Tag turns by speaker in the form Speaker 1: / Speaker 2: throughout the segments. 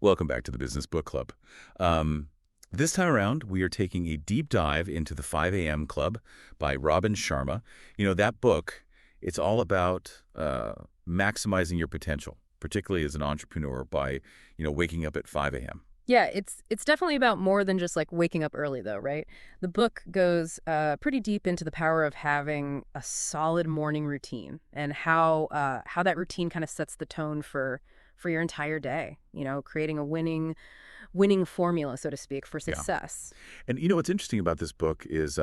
Speaker 1: Welcome back to the Business Book Club. Um, this time around, we are taking a deep dive into the 5 a.m. Club by Robin Sharma. That book, it's all about maximizing your potential, particularly as an entrepreneur by, waking up at 5 a.m.
Speaker 2: Yeah, it's definitely about more than just like waking up early though, right? The book goes pretty deep into the power of having a solid morning routine and how that routine kind of sets the tone for your entire day, creating a winning formula, so to speak, for
Speaker 1: Yeah.
Speaker 2: success.
Speaker 1: And what's interesting about this book is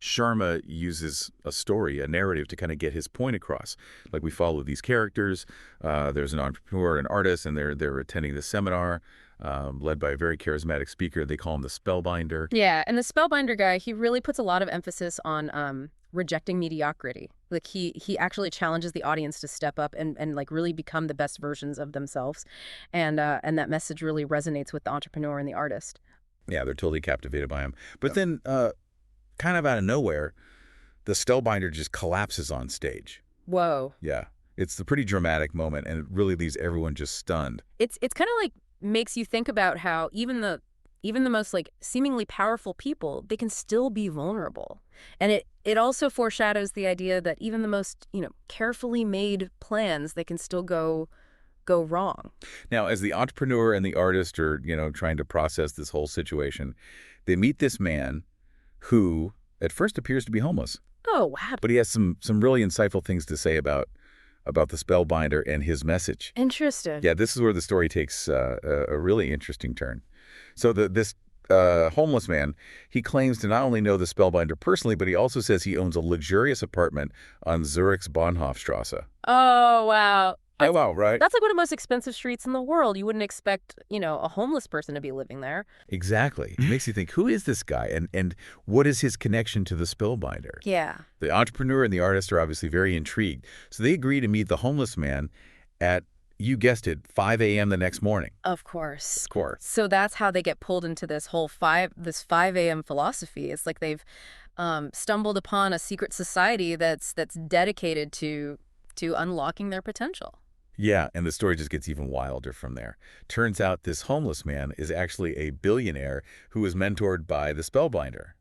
Speaker 1: Sharma uses a story, a narrative, to kind of get his point across. Like we follow these characters. There's an entrepreneur, an artist, and they're attending this seminar led by a very charismatic speaker. They call him the Spellbinder.
Speaker 2: Yeah, and the Spellbinder guy, he really puts a lot of emphasis on rejecting mediocrity. Like he actually challenges the audience to step up and like really become the best versions of themselves, and that message really resonates with the entrepreneur and the artist.
Speaker 1: Yeah, they're totally captivated by him. But then, kind of out of nowhere, the Spellbinder just collapses on stage.
Speaker 2: Whoa,
Speaker 1: Yeah, it's the pretty dramatic moment, and it really leaves everyone just stunned.
Speaker 2: it's kind of like makes you think about how even the most like seemingly powerful people, they can still be vulnerable. And it also foreshadows the idea that even the most, carefully made plans, they can still go wrong.
Speaker 1: Now, as the entrepreneur and the artist are, trying to process this whole situation, they meet this man who at first appears to be homeless,
Speaker 2: Oh, wow.
Speaker 1: but he has some really insightful things to say about the Spellbinder and his message.
Speaker 2: Interesting.
Speaker 1: Yeah, this is where the story takes a really interesting turn. So this homeless man, he claims to not only know the Spellbinder personally, but he also says he owns a luxurious apartment on Zurich's Bahnhofstrasse.
Speaker 2: Oh, wow.
Speaker 1: Oh, wow, right?
Speaker 2: That's like one of the most expensive streets in the world. You wouldn't expect, a homeless person to be living there.
Speaker 1: Exactly. It makes you think, who is this guy and what is his connection to the Spellbinder?
Speaker 2: Yeah.
Speaker 1: The entrepreneur and the artist are obviously very intrigued. So they agree to meet the homeless man at, you guessed it, 5 a.m. the next morning.
Speaker 2: Of course.
Speaker 1: Of course.
Speaker 2: So that's how they get pulled into this whole 5 a.m. philosophy. It's like they've stumbled upon a secret society that's dedicated to unlocking their potential.
Speaker 1: Yeah, and the story just gets even wilder from there. Turns out this homeless man is actually a billionaire who was mentored by the Spellbinder.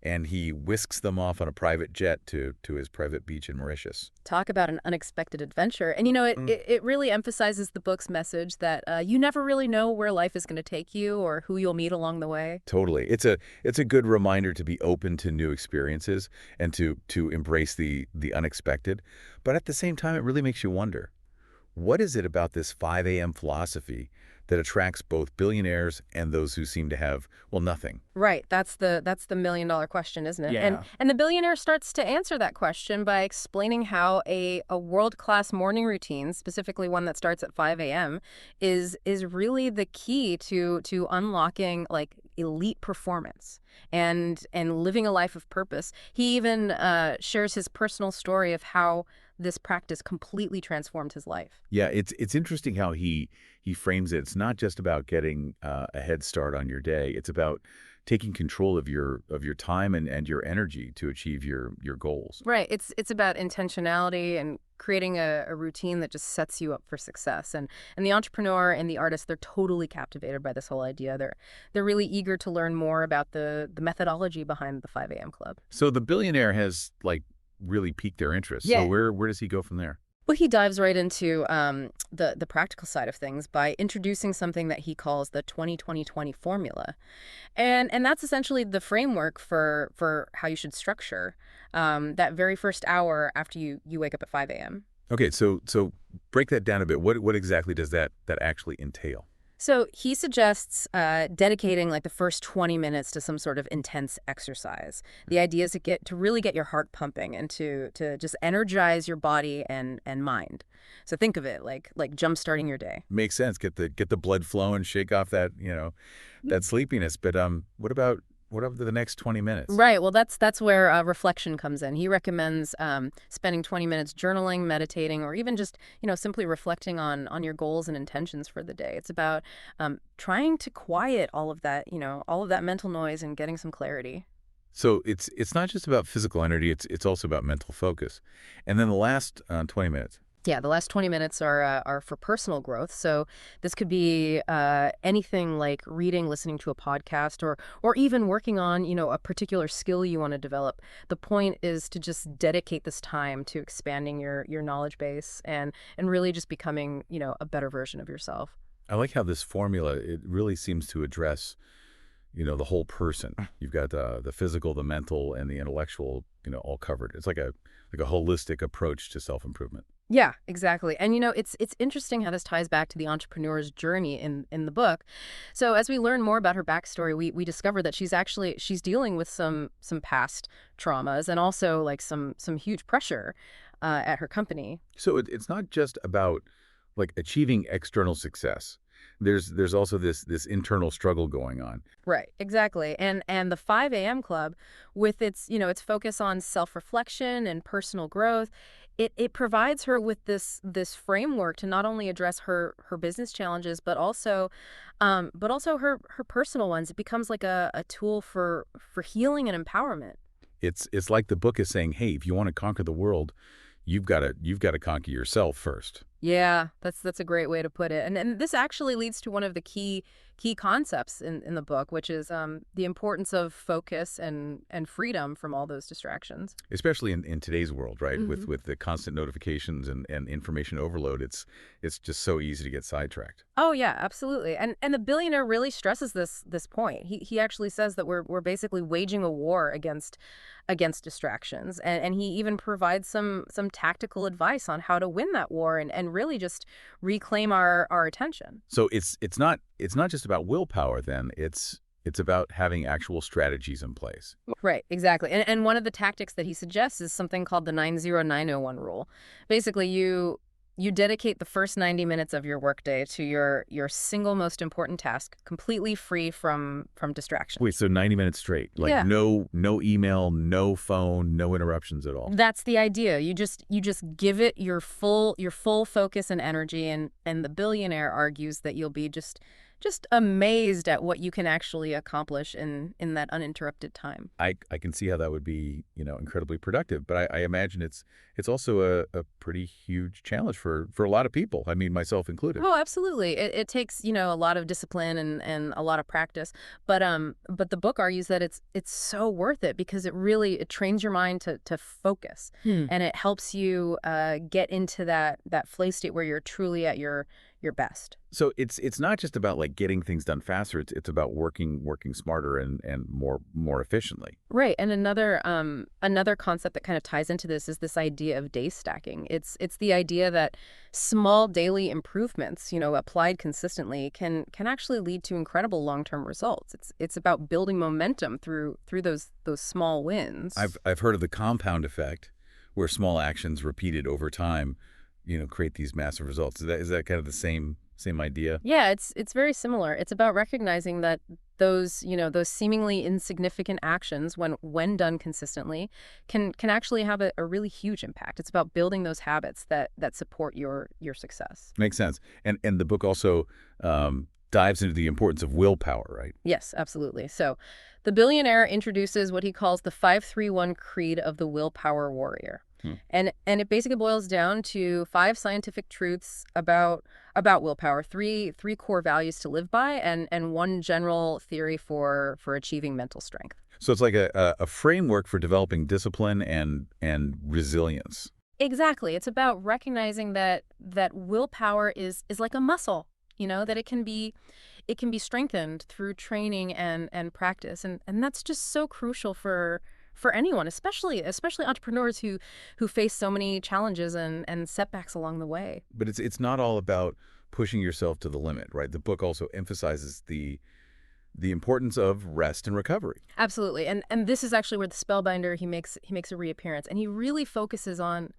Speaker 1: And he whisks them off on a private jet to his private beach in Mauritius.
Speaker 2: Talk about an unexpected adventure. And it really emphasizes the book's message that you never really know where life is going to take you or who you'll meet along the way.
Speaker 1: Totally. It's a good reminder to be open to new experiences and to embrace the unexpected. But at the same time, it really makes you wonder, what is it about this 5 a.m. philosophy that attracts both billionaires and those who seem to have, well, nothing?
Speaker 2: Right. That's the million-dollar question, isn't it?
Speaker 1: Yeah.
Speaker 2: And the billionaire starts to answer that question by explaining how a world-class morning routine, specifically one that starts at 5 a.m., is really the key to unlocking like elite performance and living a life of purpose. He even shares his personal story of how this practice completely transformed his life.
Speaker 1: Yeah, it's interesting how he frames it. It's not just about getting a head start on your day. It's about taking control of your time and your energy to achieve your goals.
Speaker 2: Right. It's about intentionality and creating a routine that just sets you up for success. And the entrepreneur and the artist, they're totally captivated by this whole idea. They're really eager to learn more about the methodology behind the 5 a.m. Club.
Speaker 1: So the billionaire has really piqued their interest.
Speaker 2: Yeah.
Speaker 1: So where does he go from there?
Speaker 2: Well, he dives right into the practical side of things by introducing something that he calls the 20-20-20 formula. And that's essentially the framework for how you should structure that very first hour after you wake up at 5 a.m.
Speaker 1: Okay, so break that down a bit. What exactly does that actually entail?
Speaker 2: So he suggests dedicating like the first 20 minutes to some sort of intense exercise. The idea is to really get your heart pumping and to just energize your body and mind. So think of it like jump starting your day.
Speaker 1: Makes sense. Get the blood flowing, shake off that that sleepiness. But what about the next 20 minutes?
Speaker 2: Right. Well, that's where reflection comes in. He recommends spending 20 minutes journaling, meditating, or even just simply reflecting on your goals and intentions for the day. It's about trying to quiet all of that mental noise and getting some clarity.
Speaker 1: So it's not just about physical energy. It's also about mental focus. And then the last 20 minutes.
Speaker 2: Yeah, the last 20 minutes are for personal growth. So this could be anything like reading, listening to a podcast, or even working on, a particular skill you want to develop. The point is to just dedicate this time to expanding your knowledge base and really just becoming, a better version of yourself.
Speaker 1: I like how this formula, it really seems to address, the whole person. You've got the physical, the mental, and the intellectual, all covered. It's like a holistic approach to self-improvement.
Speaker 2: Yeah, exactly. And it's interesting how this ties back to the entrepreneur's journey in the book. So as we learn more about her backstory, we discover that she's dealing with some past traumas and also like some huge pressure at her company.
Speaker 1: So it's not just about like achieving external success. There's also this internal struggle going on.
Speaker 2: Right, exactly. And the 5 a.m. club with its focus on self-reflection and personal growth, it provides her with this framework to not only address her business challenges but also her personal ones. It becomes like a tool for healing and empowerment.
Speaker 1: It's like the book is saying, hey, if you want to conquer the world, you've got to conquer yourself first.
Speaker 2: Yeah, that's a great way to put it. And this actually leads to one of the key concepts in the book, which is the importance of focus and freedom from all those distractions.
Speaker 1: Especially in today's world, right? With the constant notifications and information overload, it's just so easy to get sidetracked.
Speaker 2: Oh yeah, absolutely. And the billionaire really stresses this point. He actually says that we're basically waging a war against distractions. And he even provides some tactical advice on how to win that war and really just reclaim our attention.
Speaker 1: So it's not just about willpower then. It's about having actual strategies in place.
Speaker 2: Right, exactly. And one of the tactics that he suggests is something called the 90901 rule. Basically, you dedicate the first 90 minutes of your workday to your single most important task, completely free from distraction.
Speaker 1: Wait, so 90 minutes straight, like
Speaker 2: Yeah.
Speaker 1: no email, no phone, no interruptions at all.
Speaker 2: That's the idea. You just give it your full focus and energy, and the billionaire argues that you'll be just amazed at what you can actually accomplish in that uninterrupted time.
Speaker 1: I can see how that would be, incredibly productive, but I imagine it's also a pretty huge challenge for a lot of people. I mean, myself included.
Speaker 2: Oh, absolutely. It takes, a lot of discipline and a lot of practice. But the book argues that it's so worth it because it trains your mind to focus. And it helps you get into that flow state where you're truly at your best.
Speaker 1: So it's not just about like getting things done faster. It's about working smarter and more efficiently.
Speaker 2: Right. And another concept that kind of ties into this is this idea of day stacking. It's the idea that small daily improvements, applied consistently can actually lead to incredible long-term results. It's about building momentum through those small wins.
Speaker 1: I've heard of the compound effect, where small actions repeated over time, create these massive results. Is that kind of the same idea?
Speaker 2: Yeah, it's very similar. It's about recognizing that those seemingly insignificant actions when done consistently can actually have a really huge impact. It's about building those habits that support your success.
Speaker 1: Makes sense. And the book also dives into the importance of willpower, right?
Speaker 2: Yes, absolutely. So, the billionaire introduces what he calls the 531 creed of the willpower warrior.
Speaker 1: Hmm.
Speaker 2: And it basically boils down to 5 scientific truths about willpower, three core values to live by, and one general theory for achieving mental strength.
Speaker 1: So it's like a framework for developing discipline and resilience.
Speaker 2: Exactly. It's about recognizing that willpower is like a muscle, that it can be strengthened through training and practice. And that's just so crucial for anyone, especially entrepreneurs who face so many challenges and setbacks along the way.
Speaker 1: But it's not all about pushing yourself to the limit, right? The book also emphasizes the importance of rest and recovery.
Speaker 2: Absolutely. And this is actually where the spellbinder he makes a reappearance, and he really focuses on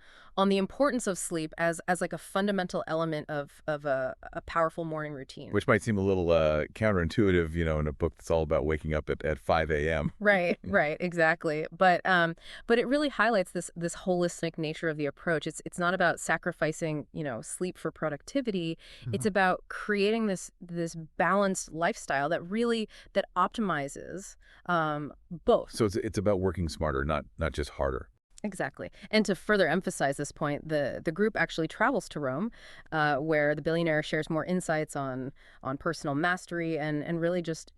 Speaker 2: the importance of sleep as like a fundamental element of a powerful morning routine.
Speaker 1: Which might seem a little counterintuitive, in a book that's all about waking up at 5 a.m.
Speaker 2: Right, right, exactly. But it really highlights this holistic nature of the approach. It's not about sacrificing, sleep for productivity. It's about creating this balanced lifestyle that optimizes both.
Speaker 1: So it's about working smarter, not just harder.
Speaker 2: Exactly. And to further emphasize this point, the group actually travels to Rome, where the billionaire shares more insights on personal mastery and really just,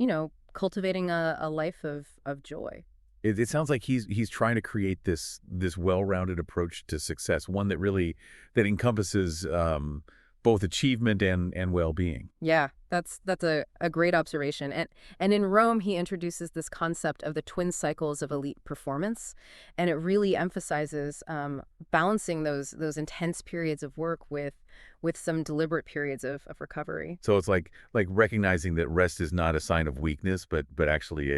Speaker 2: cultivating a life of joy.
Speaker 1: It sounds like he's trying to create this well-rounded approach to success, one that really that encompasses both achievement and well-being.
Speaker 2: Yeah, that's a great observation. And in Rome, he introduces this concept of the twin cycles of elite performance, and it really emphasizes balancing those intense periods of work with some deliberate periods of recovery.
Speaker 1: So it's like recognizing that rest is not a sign of weakness, but actually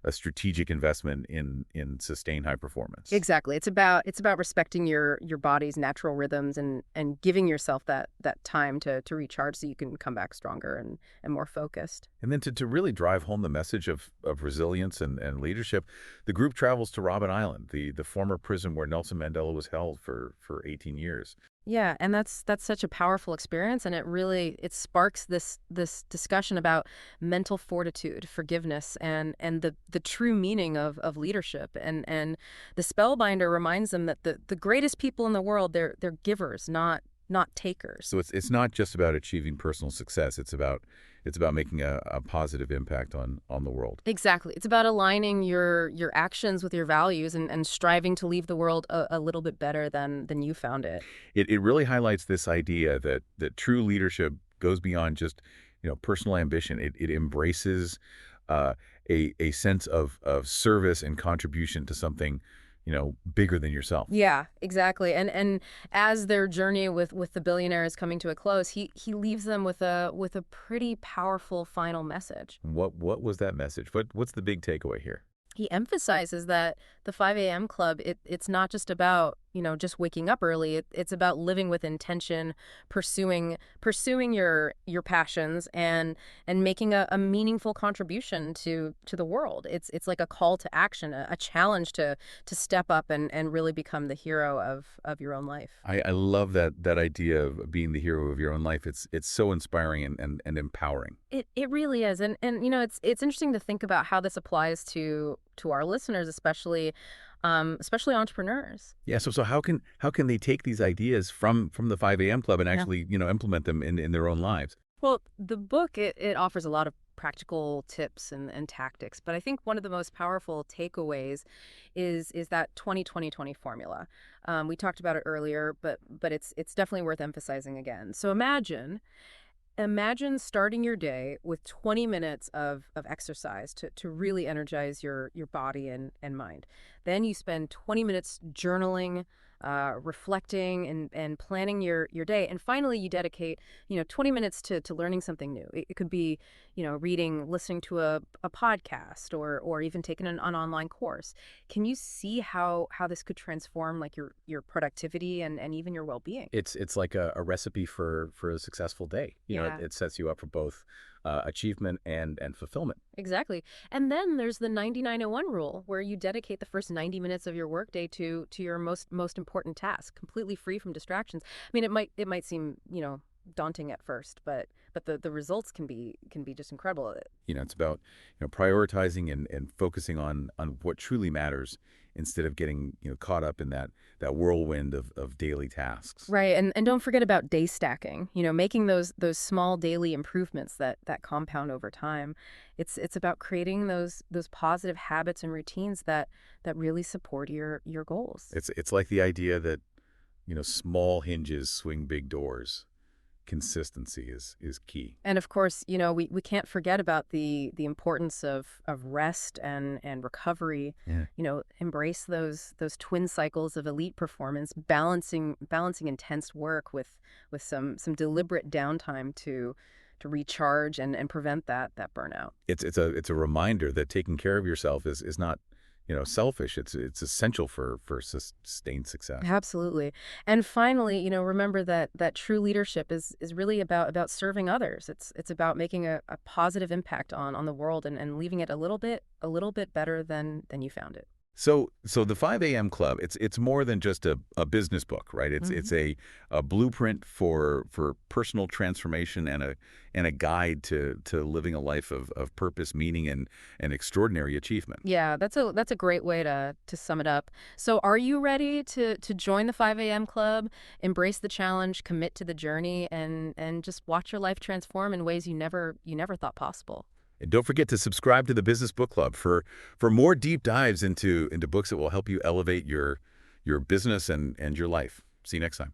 Speaker 1: a strategic investment in sustained high performance.
Speaker 2: Exactly. It's about respecting your body's natural rhythms and giving yourself that time to recharge so you can come back stronger and more focused.
Speaker 1: And then to really drive home the message of resilience and leadership, the group travels to Robben Island, the former prison where Nelson Mandela was held for 18 years.
Speaker 2: Yeah, and that's such a powerful experience, and it sparks this discussion about mental fortitude, forgiveness, and the true meaning of leadership. And the spellbinder reminds them that the greatest people in the world, they're givers, not takers.
Speaker 1: So it's not just about achieving personal success. It's about making a positive impact on the world.
Speaker 2: Exactly. It's about aligning your actions with your values and striving to leave the world a little bit better than you found it.
Speaker 1: It really highlights this idea that true leadership goes beyond just personal ambition. It embraces uh, a sense of service and contribution to something bigger than yourself.
Speaker 2: Yeah, exactly. And as their journey with the billionaire is coming to a close, he leaves them with a pretty powerful final message.
Speaker 1: What was that message? What's the big takeaway here?
Speaker 2: He emphasizes that the 5 a.m. club, it's not just about, just waking up early. It's about living with intention, pursuing your passions and making a meaningful contribution to the world. It's like a call to action, a challenge to step up and really become the hero of your own life.
Speaker 1: I love that idea of being the hero of your own life. It's so inspiring and empowering.
Speaker 2: It really is. And it's interesting to think about how this applies to our listeners, especially entrepreneurs.
Speaker 1: Yeah. So how can they take these ideas from the 5 a.m. club and
Speaker 2: Yeah.
Speaker 1: actually implement them in their own lives?
Speaker 2: Well, the book it offers a lot of practical tips and tactics, but I think one of the most powerful takeaways is that 20-20-20 formula. We talked about it earlier, but it's definitely worth emphasizing again. So imagine starting your day with 20 minutes of exercise to really energize your body and mind. Then you spend 20 minutes journaling, reflecting, and planning your day. And finally, you dedicate, 20 minutes to learning something new. It could be, reading, listening to a podcast, or even taking an online course. Can you see how this could transform like your productivity and even your well-being?
Speaker 1: It's like a recipe for a successful day.
Speaker 2: Yeah.
Speaker 1: It sets you up for both achievement and fulfillment.
Speaker 2: Exactly. And then there's the 9901 rule where you dedicate the first 90 minutes of your workday to your most important task, completely free from distractions. I mean, it might seem, daunting at first, but the results can be just incredible.
Speaker 1: It's about prioritizing and focusing on what truly matters instead of getting caught up in that whirlwind of daily tasks.
Speaker 2: Right. And don't forget about day stacking, making those small daily improvements that compound over time. It's about creating those positive habits and routines that really support your goals.
Speaker 1: It's like the idea that small hinges swing big doors. Consistency is key.
Speaker 2: And of course, we can't forget about the importance of rest and recovery.
Speaker 1: Yeah.
Speaker 2: Embrace those twin cycles of elite performance, balancing intense work with some deliberate downtime to recharge and prevent that burnout.
Speaker 1: It's a reminder that taking care of yourself is not selfish. It's essential for sustained success.
Speaker 2: Absolutely. And finally, remember that true leadership is really about serving others. It's about making a positive impact on the world and leaving it a little bit better than you found it.
Speaker 1: So the 5 a.m. Club, it's more than just a business book, right? It's a blueprint for personal transformation and a guide to living a life of purpose, meaning, and extraordinary achievement.
Speaker 2: Yeah, that's a great way to sum it up. So are you ready to join the 5 a.m. club, embrace the challenge, commit to the journey, and just watch your life transform in ways you never thought possible?
Speaker 1: And don't forget to subscribe to the Business Book Club for more deep dives into books that will help you elevate your business and your life. See you next time.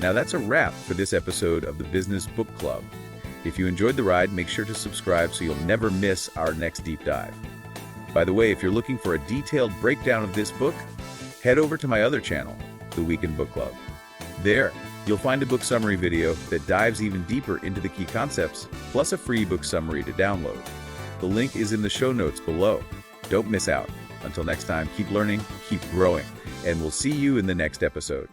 Speaker 1: Now that's a wrap for this episode of the Business Book Club. If you enjoyed the ride, make sure to subscribe so you'll never miss our next deep dive. By the way, if you're looking for a detailed breakdown of this book, head over to my other channel, The Weekend Book Club. There, you'll find a book summary video that dives even deeper into the key concepts, plus a free book summary to download. The link is in the show notes below. Don't miss out. Until next time, keep learning, keep growing, and we'll see you in the next episode.